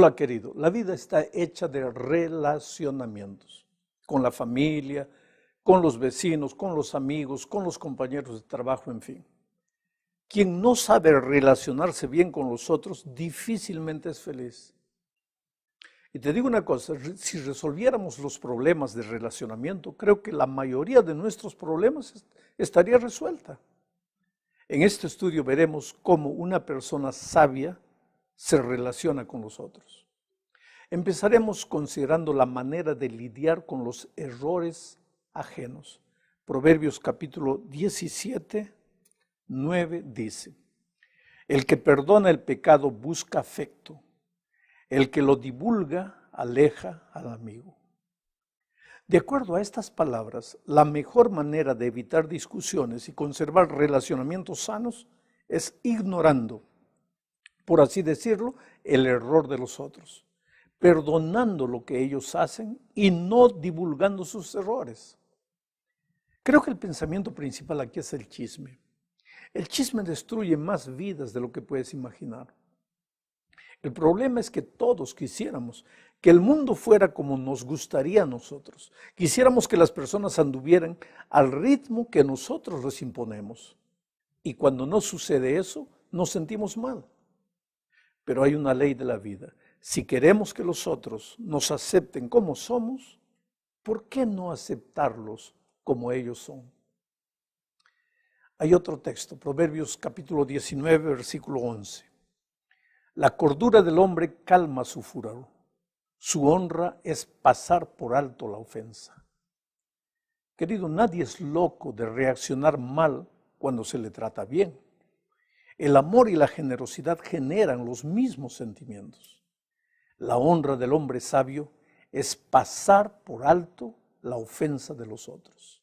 Hola querido, la vida está hecha de relacionamientos, con la familia, con los vecinos, con los amigos, con los compañeros de trabajo, en fin. Quien no sabe relacionarse bien con los otros difícilmente es feliz. Y te digo una cosa, si resolviéramos los problemas de relacionamiento, creo que la mayoría de nuestros problemas estaría resuelta. En este estudio veremos cómo una persona sabia se relaciona con los otros. Empezaremos considerando la manera de lidiar con los errores ajenos. Proverbios capítulo 17, 9 dice: el que perdona el pecado busca afecto, el que lo divulga aleja al amigo. De acuerdo a estas palabras, la mejor manera de evitar discusiones y conservar relacionamientos sanos es ignorando, por así decirlo, el error de los otros, perdonando lo que ellos hacen y no divulgando sus errores. Creo que el pensamiento principal aquí es el chisme. El chisme destruye más vidas de lo que puedes imaginar. El problema es que todos quisiéramos que el mundo fuera como nos gustaría a nosotros. Quisiéramos que las personas anduvieran al ritmo que nosotros les imponemos. Y cuando no sucede eso, nos sentimos mal. Pero hay una ley de la vida. Si queremos que los otros nos acepten como somos, ¿por qué no aceptarlos como ellos son? Hay otro texto, Proverbios capítulo 19, versículo 11. La cordura del hombre calma su furor. Su honra es pasar por alto la ofensa. Querido, nadie es loco de reaccionar mal cuando se le trata bien. El amor y la generosidad generan los mismos sentimientos. La honra del hombre sabio es pasar por alto la ofensa de los otros.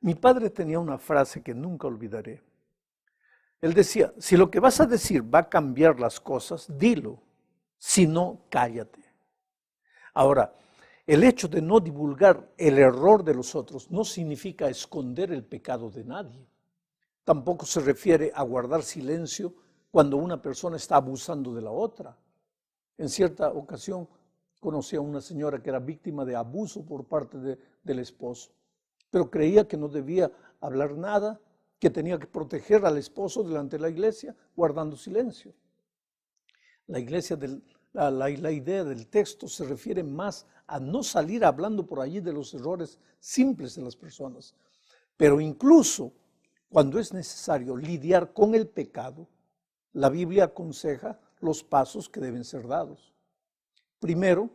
Mi padre tenía una frase que nunca olvidaré. Él decía, si lo que vas a decir va a cambiar las cosas, dilo, si no, cállate. Ahora, el hecho de no divulgar el error de los otros no significa esconder el pecado de nadie. Tampoco se refiere a guardar silencio cuando una persona está abusando de la otra. En cierta ocasión conocí a una señora que era víctima de abuso por parte del esposo, pero creía que no debía hablar nada, que tenía que proteger al esposo delante de la iglesia, guardando silencio. La idea del texto se refiere más a no salir hablando por allí de los errores simples de las personas, pero incluso cuando es necesario lidiar con el pecado, la Biblia aconseja los pasos que deben ser dados. Primero,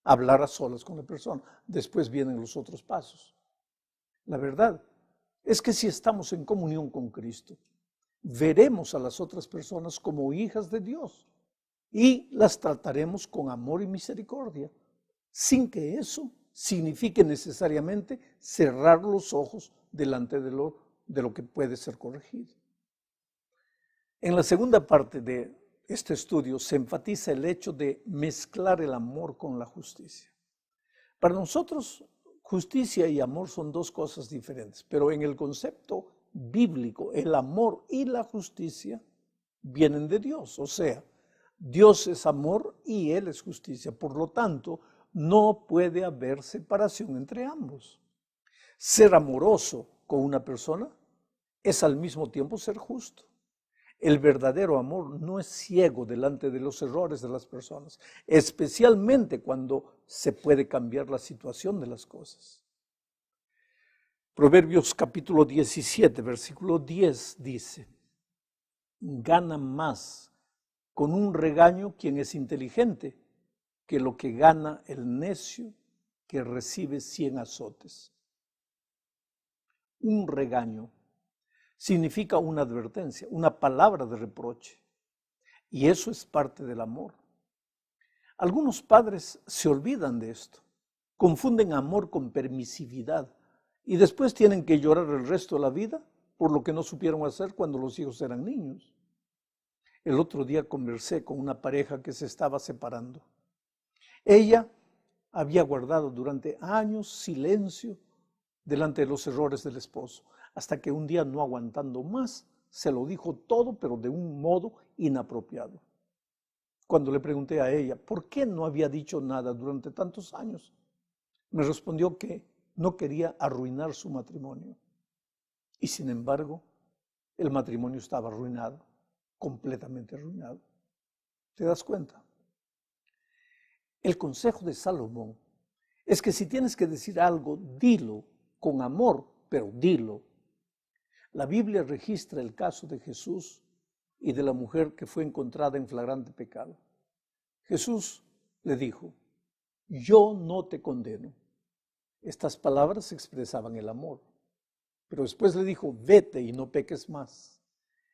hablar a solas con la persona, después vienen los otros pasos. La verdad es que si estamos en comunión con Cristo, veremos a las otras personas como hijas de Dios y las trataremos con amor y misericordia, sin que eso signifique necesariamente cerrar los ojos delante de lo que puede ser corregido. En la segunda parte de este estudio se enfatiza el hecho de mezclar el amor con la justicia. Para nosotros, justicia y amor son dos cosas diferentes, pero en el concepto bíblico, el amor y la justicia vienen de Dios. O sea, Dios es amor y Él es justicia. Por lo tanto, no puede haber separación entre ambos. Ser amoroso con una persona es al mismo tiempo ser justo. El verdadero amor no es ciego delante de los errores de las personas, especialmente cuando se puede cambiar la situación de las cosas. Proverbios capítulo 17, versículo 10 dice: gana más con un regaño quien es inteligente que lo que gana el necio que recibe 100 azotes. Un regaño significa una advertencia, una palabra de reproche. Y eso es parte del amor. Algunos padres se olvidan de esto, confunden amor con permisividad y después tienen que llorar el resto de la vida por lo que no supieron hacer cuando los hijos eran niños. El otro día conversé con una pareja que se estaba separando. Ella había guardado durante años silencio delante de los errores del esposo, hasta que un día, no aguantando más, se lo dijo todo, pero de un modo inapropiado. Cuando le pregunté a ella por qué no había dicho nada durante tantos años, me respondió que no quería arruinar su matrimonio. Y sin embargo, el matrimonio estaba arruinado, completamente arruinado. ¿Te das cuenta? El consejo de Salomón es que si tienes que decir algo, dilo con amor, pero dilo. La Biblia registra el caso de Jesús y de la mujer que fue encontrada en flagrante pecado. Jesús le dijo, yo no te condeno. Estas palabras expresaban el amor. Pero después le dijo, vete y no peques más.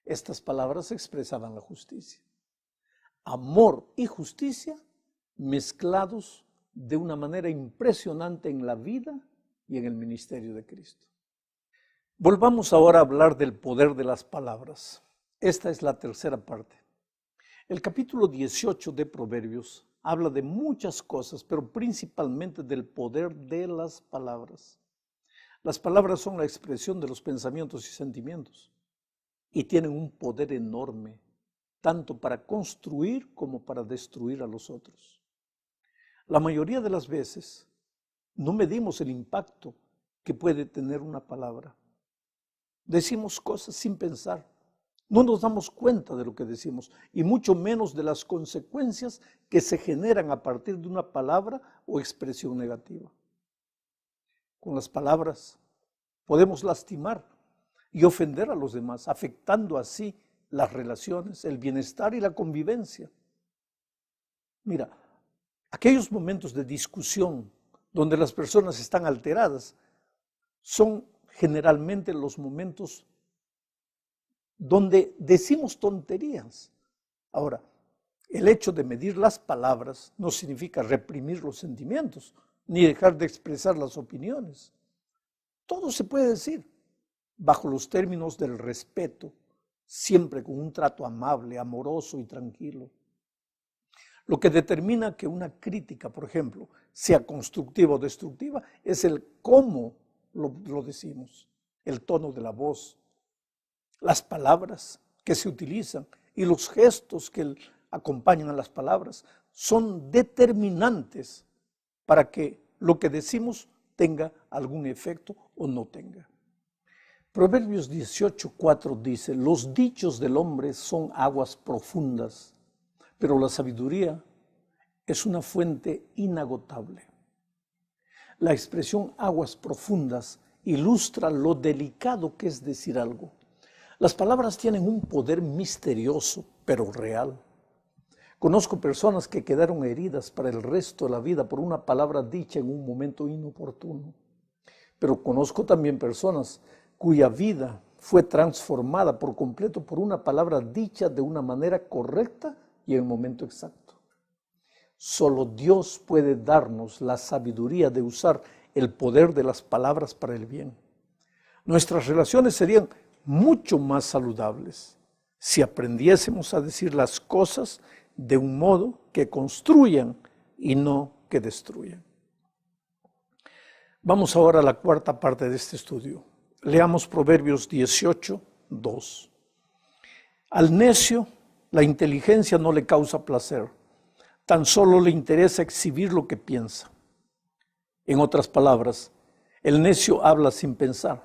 Estas palabras expresaban la justicia. Amor y justicia mezclados de una manera impresionante en la vida y en el ministerio de Cristo. Volvamos ahora a hablar del poder de las palabras. Esta es la tercera parte. El capítulo 18 de Proverbios habla de muchas cosas, pero principalmente del poder de las palabras. Las palabras son la expresión de los pensamientos y sentimientos y tienen un poder enorme, tanto para construir como para destruir a los otros. La mayoría de las veces no medimos el impacto que puede tener una palabra. Decimos cosas sin pensar. No nos damos cuenta de lo que decimos y mucho menos de las consecuencias que se generan a partir de una palabra o expresión negativa. Con las palabras podemos lastimar y ofender a los demás, afectando así las relaciones, el bienestar y la convivencia. Mira, aquellos momentos de discusión donde las personas están alteradas son generalmente los momentos donde decimos tonterías. Ahora, el hecho de medir las palabras no significa reprimir los sentimientos, ni dejar de expresar las opiniones. Todo se puede decir bajo los términos del respeto, siempre con un trato amable, amoroso y tranquilo. Lo que determina que una crítica, por ejemplo, sea constructiva o destructiva, es el cómo lo decimos, el tono de la voz, las palabras que se utilizan y los gestos que acompañan a las palabras son determinantes para que lo que decimos tenga algún efecto o no tenga. Proverbios 18:4 dice, los dichos del hombre son aguas profundas, pero la sabiduría es una fuente inagotable. La expresión aguas profundas ilustra lo delicado que es decir algo. Las palabras tienen un poder misterioso, pero real. Conozco personas que quedaron heridas para el resto de la vida por una palabra dicha en un momento inoportuno. Pero conozco también personas cuya vida fue transformada por completo por una palabra dicha de una manera correcta y en el momento exacto. Solo Dios puede darnos la sabiduría de usar el poder de las palabras para el bien. Nuestras relaciones serían mucho más saludables si aprendiésemos a decir las cosas de un modo que construyan y no que destruyan. Vamos ahora a la cuarta parte de este estudio. Leamos Proverbios 18:2. Al necio la inteligencia no le causa placer, tan solo le interesa exhibir lo que piensa. En otras palabras, el necio habla sin pensar.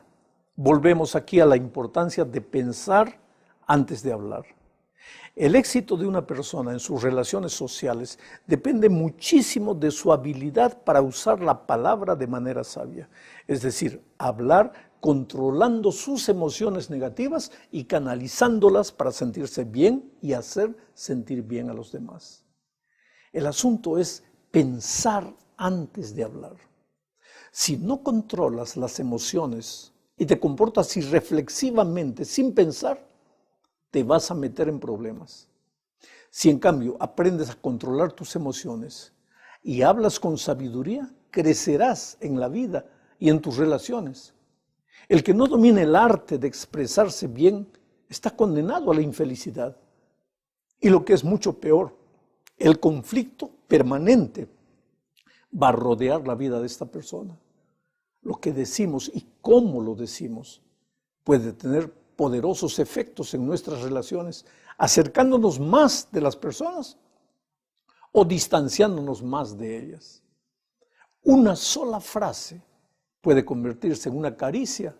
Volvemos aquí a la importancia de pensar antes de hablar. El éxito de una persona en sus relaciones sociales depende muchísimo de su habilidad para usar la palabra de manera sabia, es decir, hablar controlando sus emociones negativas y canalizándolas para sentirse bien y hacer sentir bien a los demás. El asunto es pensar antes de hablar. Si no controlas las emociones y te comportas irreflexivamente sin pensar, te vas a meter en problemas. Si en cambio aprendes a controlar tus emociones y hablas con sabiduría, crecerás en la vida y en tus relaciones. El que no domine el arte de expresarse bien está condenado a la infelicidad. Y lo que es mucho peor, el conflicto permanente va a rodear la vida de esta persona. Lo que decimos y cómo lo decimos puede tener poderosos efectos en nuestras relaciones, acercándonos más de las personas o distanciándonos más de ellas. Una sola frase puede convertirse en una caricia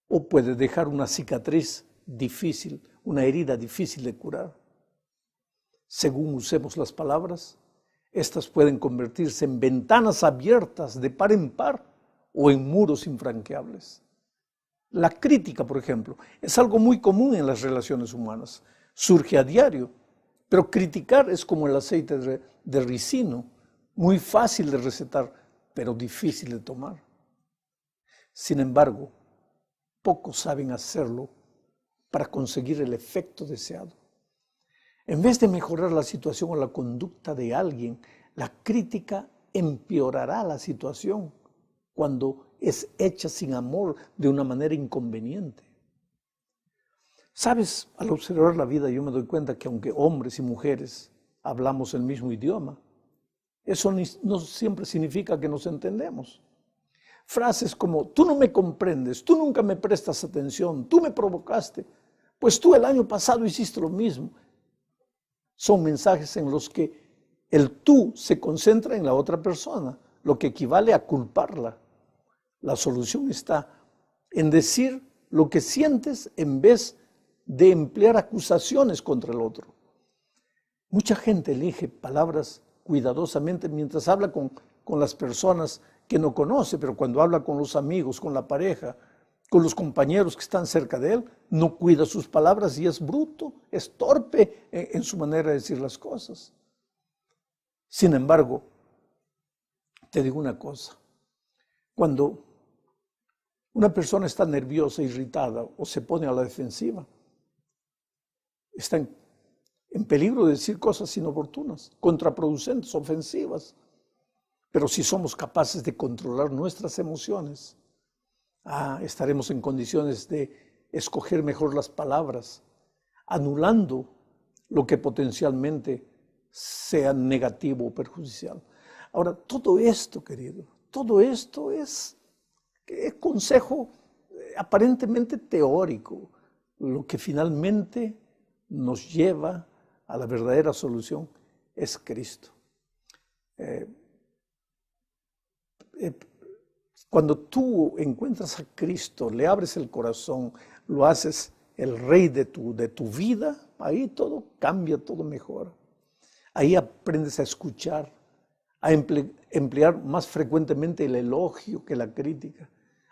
o puede dejar una cicatriz difícil, una herida difícil de curar. Según usemos las palabras, estas pueden convertirse en ventanas abiertas de par en par o en muros infranqueables. La crítica, por ejemplo, es algo muy común en las relaciones humanas. Surge a diario, pero criticar es como el aceite de ricino, muy fácil de recetar, pero difícil de tomar. Sin embargo, pocos saben hacerlo para conseguir el efecto deseado. En vez de mejorar la situación o la conducta de alguien, la crítica empeorará la situación cuando es hecha sin amor de una manera inconveniente. Sabes, al observar la vida yo me doy cuenta que aunque hombres y mujeres hablamos el mismo idioma, eso no siempre significa que nos entendemos. Frases como, tú no me comprendes, tú nunca me prestas atención, tú me provocaste, pues tú el año pasado hiciste lo mismo. Son mensajes en los que el tú se concentra en la otra persona, lo que equivale a culparla. La solución está en decir lo que sientes en vez de emplear acusaciones contra el otro. Mucha gente elige palabras cuidadosamente mientras habla con las personas que no conoce, pero cuando habla con los amigos, con la pareja, con los compañeros que están cerca de él, no cuida sus palabras y es bruto, es torpe en su manera de decir las cosas. Sin embargo, te digo una cosa, cuando una persona está nerviosa, irritada o se pone a la defensiva, está en peligro de decir cosas inoportunas, contraproducentes, ofensivas. Pero si somos capaces de controlar nuestras emociones, estaremos en condiciones de escoger mejor las palabras, anulando lo que potencialmente sea negativo o perjudicial. Ahora, todo esto, querido, todo esto es consejo aparentemente teórico. Lo que finalmente nos lleva a la verdadera solución es Cristo. Cuando tú encuentras a Cristo, le abres el corazón, lo haces el rey de tu vida, ahí todo cambia, todo mejora. Ahí aprendes a escuchar, a emplear más frecuentemente el elogio que la crítica,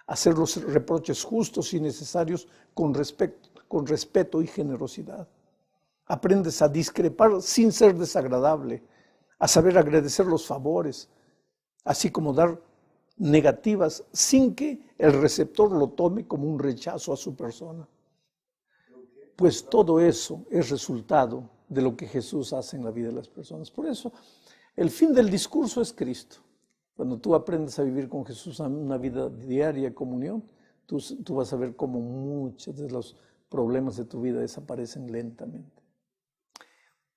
a hacer los reproches justos y necesarios con respeto y generosidad. Aprendes a discrepar sin ser desagradable, a saber agradecer los favores, así como dar negativas sin que el receptor lo tome como un rechazo a su persona. Pues todo eso es resultado de lo que Jesús hace en la vida de las personas. Por eso, el fin del discurso es Cristo. Cuando tú aprendes a vivir con Jesús una vida diaria de comunión, tú vas a ver cómo muchos de los problemas de tu vida desaparecen lentamente.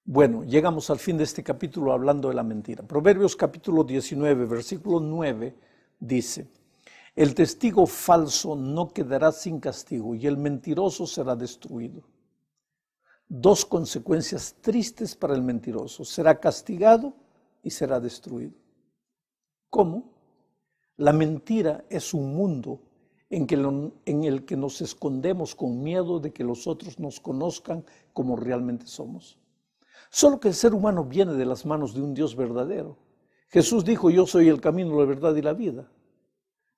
Bueno, llegamos al fin de este capítulo hablando de la mentira. Proverbios capítulo 19, versículo 9 dice, el testigo falso no quedará sin castigo y el mentiroso será destruido. Dos consecuencias tristes para el mentiroso, será castigado y será destruido. ¿Cómo? La mentira es un mundo en el que nos escondemos con miedo de que los otros nos conozcan como realmente somos. Solo que el ser humano viene de las manos de un Dios verdadero. Jesús dijo, yo soy el camino, la verdad y la vida.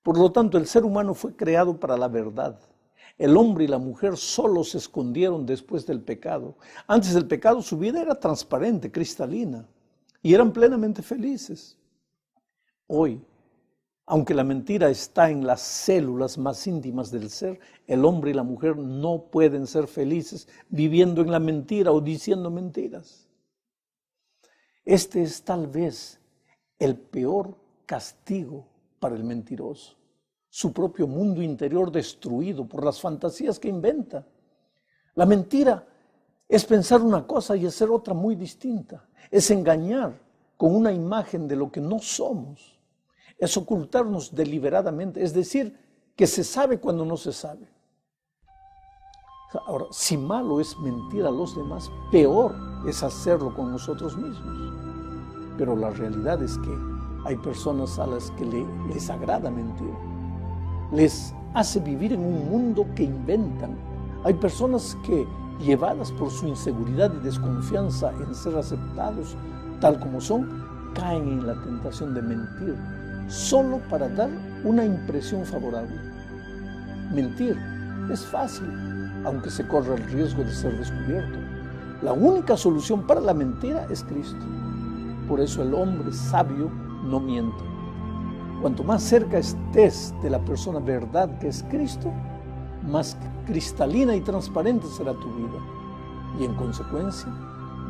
Por lo tanto, el ser humano fue creado para la verdad. El hombre y la mujer solo se escondieron después del pecado. Antes del pecado su vida era transparente, cristalina, y eran plenamente felices. Hoy, aunque la mentira está en las células más íntimas del ser, el hombre y la mujer no pueden ser felices viviendo en la mentira o diciendo mentiras. Este es tal vez el peor castigo para el mentiroso. Su propio mundo interior destruido por las fantasías que inventa. La mentira es pensar una cosa y hacer otra muy distinta. Es engañar con una imagen de lo que no somos. Es ocultarnos deliberadamente, es decir, que se sabe cuando no se sabe. Ahora, si malo es mentir a los demás, peor es hacerlo con nosotros mismos. Pero la realidad es que hay personas a las que les agrada mentir. Les hace vivir en un mundo que inventan. Hay personas que, llevadas por su inseguridad y desconfianza en ser aceptados tal como son, caen en la tentación de mentir, solo para dar una impresión favorable. Mentir es fácil, aunque se corra el riesgo de ser descubierto. La única solución para la mentira es Cristo. Por eso el hombre sabio no miente. Cuanto más cerca estés de la persona verdad que es Cristo, más cristalina y transparente será tu vida. Y en consecuencia,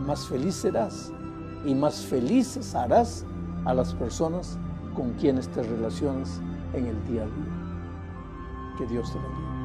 más feliz serás y más felices harás a las personas con quienes te relacionas en el día a día. Que Dios te bendiga.